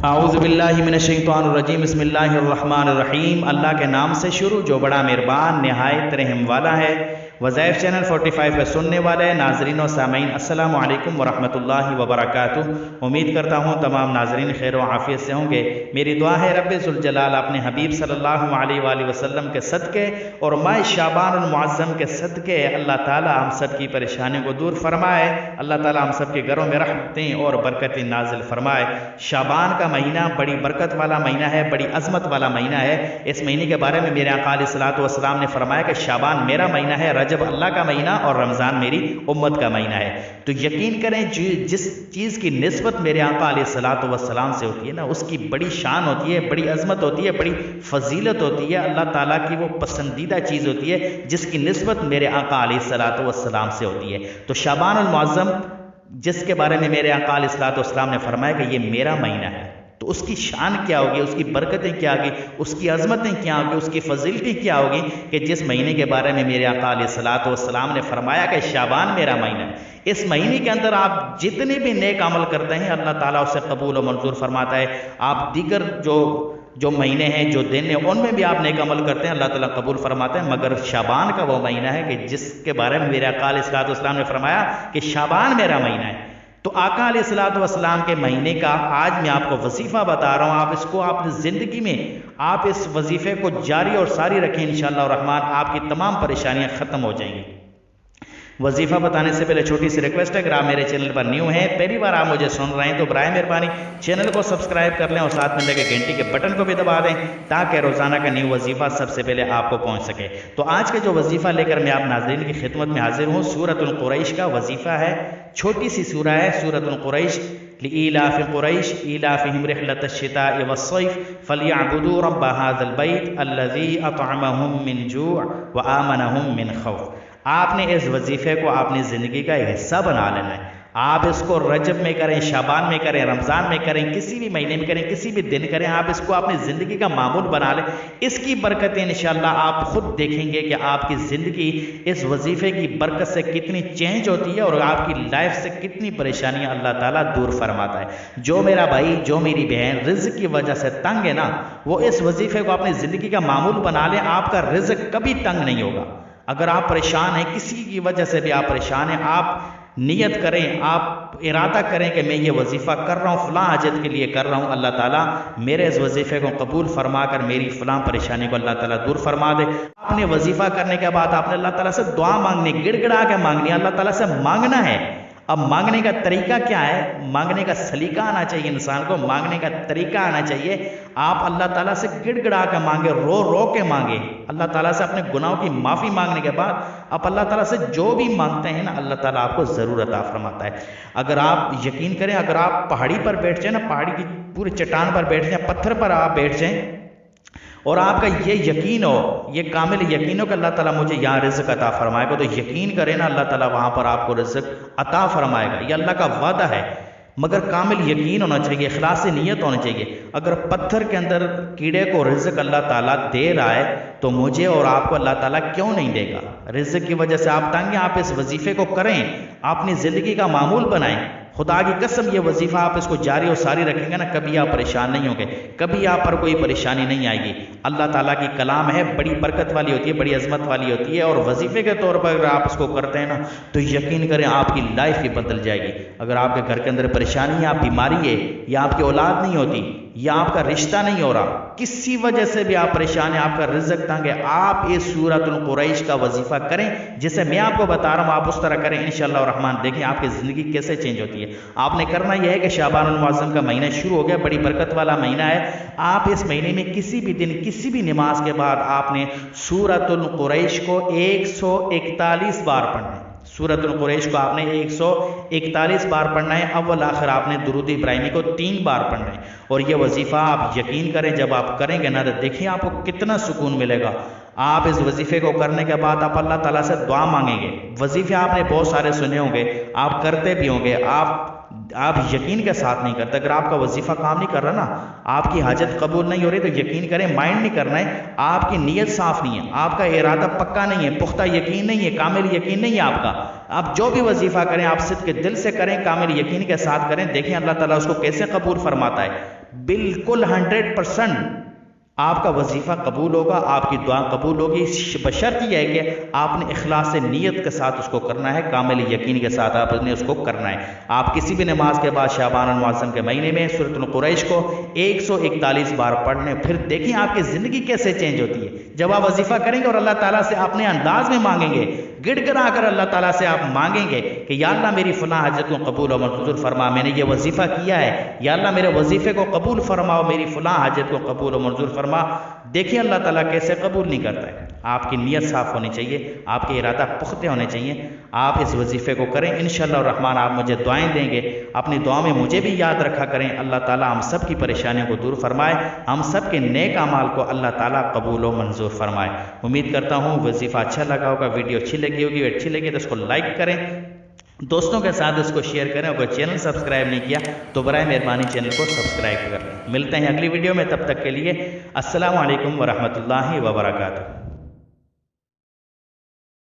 اعوذ باللہ من الشیطان الرجیم بسم اللہ الرحمن الرحیم۔ اللہ کے نام سے شروع جو بڑا مہربان نہایت رحم والا ہے۔ وظائف چینل 45 پہ سننے والے ناظرین و سامعین السلام علیکم ورحمۃ اللہ وبرکاتہ۔ امید کرتا ہوں تمام ناظرین خیر و عافیت سے ہوں گے۔ میری دعا ہے رب ذوالجلال اپنے حبیب صلی اللہ علیہ وآلہ وسلم کے صدقے اور ماہ شعبان المعظم کے صدقے اللہ تعالیٰ ہم سب کی پریشانیوں کو دور فرمائے۔ اللہ تعالیٰ ہم سب کے گھروں میں رحمتیں اور برکتیں نازل فرمائے۔ شعبان کا مہینہ بڑی برکت والا مہینہ ہے، بڑی عظمت والا مہینہ ہے۔ اس مہینے کے بارے میں میرے آقا علیہ الصلوۃ والسلام نے فرمایا کہ شعبان میرا مہینہ ہے، رجب اللہ کا مہینہ اور رمضان میری امت کا مہینہ ہے۔ تو یقین کریں جس چیز کی نسبت میرے آقا علیہ الصلوۃ والسلام سے ہوتی ہے نا، اس کی بڑی شان ہوتی ہے، بڑی عظمت ہوتی ہے، بڑی فضیلت ہوتی ہے، اللہ تعالیٰ کی وہ پسندیدہ چیز ہوتی ہے جس کی نسبت میرے آقا علیہ الصلوۃ والسلام سے ہوتی ہے۔ تو شعبان المعظم جس کے بارے میں میرے آقا علیہ الصلوۃ والسلام نے فرمایا کہ یہ میرا مہینہ ہے، تو اس کی شان کیا ہوگی، اس کی برکتیں کیا ہوگی، اس کی عظمتیں کیا ہوگی، اس کی فضیلتیں کیا ہوگی کہ جس مہینے کے بارے میں میرے آقا علیہ الصلوۃ والسلام نے فرمایا کہ شعبان میرا مہینہ ہے۔ اس مہینے کے اندر آپ جتنے بھی نیک عمل کرتے ہیں اللہ تعالیٰ اسے قبول و منظور فرماتا ہے۔ آپ دیگر جو مہینے ہیں، جو دن ہیں، ان میں بھی آپ نیک عمل کرتے ہیں اللہ تعالیٰ قبول فرماتے ہیں، مگر شعبان کا وہ مہینہ ہے کہ جس کے بارے میں میرے آقا علیہ الصلوۃ والسلام نے فرمایا کہ شعبان میرا مہینہ ہے۔ تو آقا علیہ الصلوۃ والسلام کے مہینے کا آج میں آپ کو وظیفہ بتا رہا ہوں، آپ اس کو اپنی زندگی میں آپ اس وظیفے کو جاری اور ساری رکھیں، انشاءاللہ الرحمن آپ کی تمام پریشانیاں ختم ہو جائیں گی۔ وظیفہ بتانے سے پہلے چھوٹی سی ریکویسٹ ہے، اگر آپ میرے چینل پر نیو ہیں، پہلی بار آپ مجھے سن رہے ہیں تو برائے مہربانی چینل کو سبسکرائب کر لیں اور ساتھ میں لگے گھنٹی کے بٹن کو بھی دبا دیں تاکہ روزانہ کا نیو وظیفہ سب سے پہلے آپ کو پہنچ سکے۔ تو آج کا جو وظیفہ لے کر میں آپ ناظرین کی خدمت میں حاضر ہوں، سورۃ القریش کا وظیفہ ہے۔ چھوٹی سی سورہ ہے سورۃ القریش۔ لإيلاف قریش إيلافهم رحلة الشتاء والصيف فليعبدوا رب هذا البيت الذي أطعمهم من جوع وآمنهم من خوف۔ آپ نے اس وظیفے کو اپنی زندگی کا حصہ بنا لینا ہے۔ آپ اس کو رجب میں کریں، شعبان میں کریں، رمضان میں کریں، کسی بھی مہینے میں کریں، کسی بھی دن کریں، آپ اس کو اپنی زندگی کا معمول بنا لیں۔ اس کی برکتیں انشاءاللہ آپ خود دیکھیں گے کہ آپ کی زندگی اس وظیفے کی برکت سے کتنی چینج ہوتی ہے اور آپ کی لائف سے کتنی پریشانیاں اللہ تعالیٰ دور فرماتا ہے۔ جو میرا بھائی، جو میری بہن رزق کی وجہ سے تنگ ہے نا، وہ اس وظیفے کو اپنی زندگی کا معمول بنا لیں، آپ کا رزق کبھی تنگ نہیں ہوگا۔ اگر آپ پریشان ہیں، کسی کی وجہ سے بھی آپ پریشان ہیں، آپ نیت کریں، آپ ارادہ کریں کہ میں یہ وظیفہ کر رہا ہوں، فلاں حاجت کے لیے کر رہا ہوں، اللہ تعالیٰ میرے اس وظیفے کو قبول فرما کر میری فلاں پریشانی کو اللہ تعالیٰ دور فرما دے۔ آپ نے وظیفہ کرنے کے بعد آپ نے اللہ تعالیٰ سے دعا مانگنی، گڑ گڑا کے مانگنی، اللہ تعالیٰ سے مانگنا ہے۔ اب مانگنے کا طریقہ کیا ہے؟ مانگنے کا سلیقہ آنا چاہیے، انسان کو مانگنے کا طریقہ آنا چاہیے۔ آپ اللہ تعالیٰ سے گڑ گڑا کے مانگے، رو رو کے مانگے، اللہ تعالیٰ سے اپنے گناہوں کی معافی مانگنے کے بعد آپ اللہ تعالیٰ سے جو بھی مانگتے ہیں نا، اللہ تعالیٰ آپ کو ضرور عطا فرماتا ہے۔ اگر آپ یقین کریں، اگر آپ پہاڑی پر بیٹھ جائیں نا، پہاڑی کی پوری چٹان پر بیٹھ جائیں، پتھر پر آپ بیٹھ جائیں اور آپ کا یہ یقین ہو، یہ کامل یقین ہو کہ اللہ تعالیٰ مجھے یہاں رزق عطا فرمائے گا، تو یقین کریں نا اللہ تعالیٰ وہاں پر آپ کو رزق عطا فرمائے گا۔ یہ اللہ کا وعدہ ہے، مگر کامل یقین ہونا چاہیے، اخلاص نیت ہونا چاہیے۔ اگر پتھر کے اندر کیڑے کو رزق اللہ تعالیٰ دے رہا ہے تو مجھے اور آپ کو اللہ تعالیٰ کیوں نہیں دے گا؟ رزق کی وجہ سے آپ تنگ ہیں، آپ اس وظیفے کو کریں، اپنی زندگی کا معمول بنائیں۔ خدا کی قسم یہ وظیفہ آپ اس کو جاری اور ساری رکھیں گے نا، کبھی آپ پریشان نہیں ہوں گے، کبھی آپ پر کوئی پریشانی نہیں آئے گی۔ اللہ تعالیٰ کی کلام ہے، بڑی برکت والی ہوتی ہے، بڑی عظمت والی ہوتی ہے، اور وظیفے کے طور پر اگر آپ اس کو کرتے ہیں نا تو یقین کریں آپ کی لائف ہی بدل جائے گی۔ اگر آپ کے گھر کے اندر پریشانی ہے، آپ بیماری ہے، یا آپ کی اولاد نہیں ہوتی، یا آپ کا رشتہ نہیں ہو رہا، کسی وجہ سے بھی آپ پریشان ہیں، آپ کا رزق تنگ ہے، آپ اس سورۃ القریش کا وظیفہ کریں جسے میں آپ کو بتا رہا ہوں، آپ اس طرح کریں، انشاءاللہ الرحمن دیکھیں آپ کی زندگی کیسے چینج ہوتی ہے۔ آپ نے کرنا یہ ہے کہ شعبان المعظم کا مہینہ شروع ہو گیا، بڑی برکت والا مہینہ ہے۔ آپ اس مہینے میں کسی بھی دن، کسی بھی نماز کے بعد آپ نے سورۃ القریش کو 141 بار پڑھنا ہے۔ سورۃ القریش کو آپ نے 141 بار پڑھنا ہے۔ اول آخر آپ نے درود ابراہیمی کو 3 بار پڑھنا ہے۔ اور یہ وظیفہ آپ یقین کریں جب آپ کریں گے نا تو دیکھیں آپ کو کتنا سکون ملے گا۔ آپ اس وظیفے کو کرنے کے بعد آپ اللہ تعالیٰ سے دعا مانگیں گے۔ وظیفے آپ نے بہت سارے سنے ہوں گے، آپ کرتے بھی ہوں گے، آپ یقین کے ساتھ نہیں کرتے۔ اگر آپ کا وظیفہ کام نہیں کر رہا نا، آپ کی حاجت قبول نہیں ہو رہی، تو یقین کریں مائنڈ نہیں کرنا ہے، آپ کی نیت صاف نہیں ہے، آپ کا ارادہ پکا نہیں ہے، پختہ یقین نہیں ہے، کامل یقین نہیں ہے آپ کا۔ آپ جو بھی وظیفہ کریں آپ صدق کے دل سے کریں، کامل یقین کے ساتھ کریں، دیکھیں اللہ تعالیٰ اس کو کیسے قبول فرماتا ہے۔ بالکل 100% آپ کا وظیفہ قبول ہوگا، آپ کی دعا قبول ہوگی، بشرط یہ ہے کہ آپ نے اخلاص سے نیت کے ساتھ اس کو کرنا ہے، کامل یقین کے ساتھ آپ نے اس کو کرنا ہے۔ آپ کسی بھی نماز کے بعد شعبان المعظم کے مہینے میں سورۃ القریش کو 141 بار پڑھ لیں، پھر دیکھیں آپ کی زندگی کیسے چینج ہوتی ہے۔ جب آپ وظیفہ کریں گے اور اللہ تعالیٰ سے اپنے انداز میں مانگیں گے، گڑ گڑا کر اللہ تعالیٰ سے آپ مانگیں گے کہ یا اللہ میری فلاں حاجت کو قبول و منظور فرما، میں نے یہ وظیفہ کیا ہے، یا اللہ میرے وظیفے کو قبول فرماؤ، میری فلاں حاجت کو قبول و منظور فرما۔ دیکھیں اللہ تعالیٰ کیسے قبول نہیں کرتا ہے۔ آپ کی نیت صاف ہونی چاہیے، آپ کے ارادہ پختہ ہونے چاہیے، آپ اس وظیفے کو کریں، انشاءاللہ الرحمن آپ مجھے دعائیں دیں گے، اپنی دعا میں مجھے بھی یاد رکھا کریں۔ اللہ تعالیٰ ہم سب کی پریشانیوں کو دور فرمائے، ہم سب کے نیک اعمال کو اللہ تعالیٰ قبول و منظور فرمائے۔ امید کرتا ہوں وظیفہ اچھا لگا ہوگا، ویڈیو اچھی لگی ہوگی، اچھی لگی تو اس کو لائک کریں، دوستوں کے ساتھ اس کو شیئر کریں، اگر چینل سبسکرائب نہیں کیا تو برائے مہربانی چینل کو سبسکرائب کریں۔ ملتے ہیں اگلی ویڈیو میں، تب تک کے لیے السلام علیکم ورحمۃ اللہ وبرکاتہ۔